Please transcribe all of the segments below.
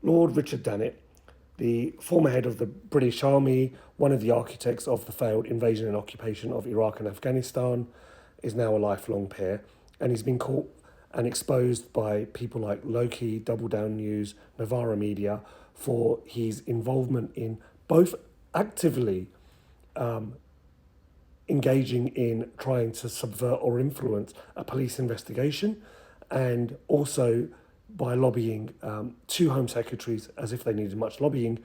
Lord Richard Dannett, the former head of the British Army, one of the architects of the failed invasion and occupation of Iraq and Afghanistan, is now a lifelong peer, and he's been caught and exposed by people like Loki, Double Down News, Novara Media for his involvement in both actively engaging in trying to subvert or influence a police investigation, and also by lobbying two Home Secretaries, as if they needed much lobbying,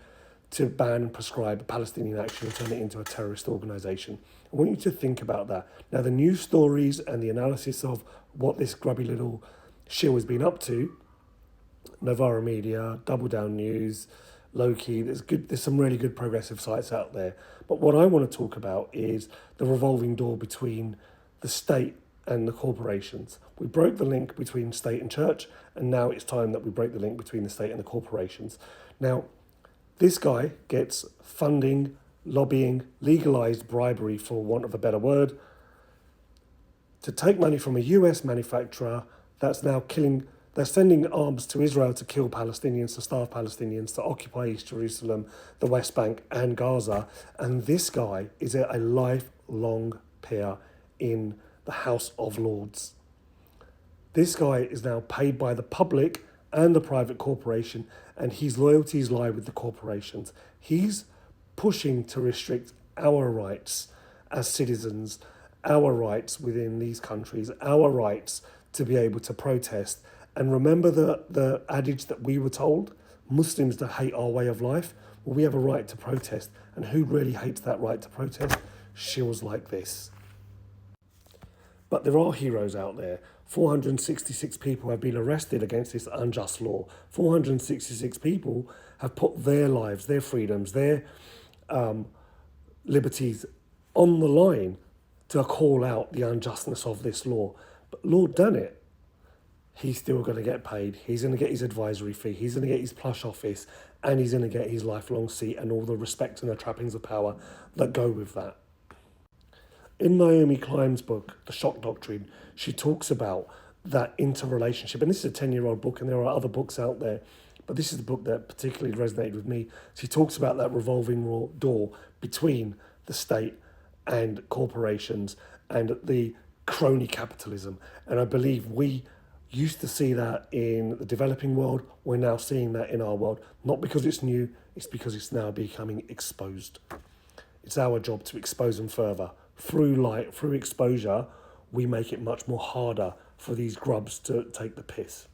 to ban and prescribe Palestinian action and turn it into a terrorist organisation. I want you to think about that. Now, the news stories and the analysis of what this grubby little shill has been up to, Novara Media, Double Down News, Loki, there's some really good progressive sites out there. But what I want to talk about is the revolving door between the state and the corporations. We broke the link between state and church, and now it's time that we break the link between the state and the corporations. Now, this guy gets funding, lobbying, legalized bribery, for want of a better word, to take money from a US manufacturer that's now killing. They're sending arms to Israel to kill Palestinians, to starve Palestinians, to occupy East Jerusalem, the West Bank, and Gaza. And this guy is a lifelong peer in the House of Lords. This guy is now paid by the public and the private corporation, and his loyalties lie with the corporations. He's pushing to restrict our rights as citizens, our rights within these countries, our rights to be able to protest. And remember the adage that we were told, Muslims that hate our way of life? Well, we have a right to protest. And who really hates that right to protest? Shills like this. But there are heroes out there. 466 people have been arrested against this unjust law. 466 people have put their lives, their freedoms, their liberties on the line to call out the unjustness of this law. But Lord done it. He's still going to get paid. He's going to get his advisory fee. He's going to get his plush office, and he's going to get his lifelong seat and all the respect and the trappings of power that go with that. In Naomi Klein's book, The Shock Doctrine, she talks about that interrelationship. And this is a 10-year-old book, and there are other books out there, but this is the book that particularly resonated with me. She talks about that revolving door between the state and corporations and the crony capitalism. And I believe we used to see that in the developing world. We're now seeing that in our world, not because it's new, it's because it's now becoming exposed. It's our job to expose them further. Through light, through exposure, we make it much more harder for these grubs to take the piss.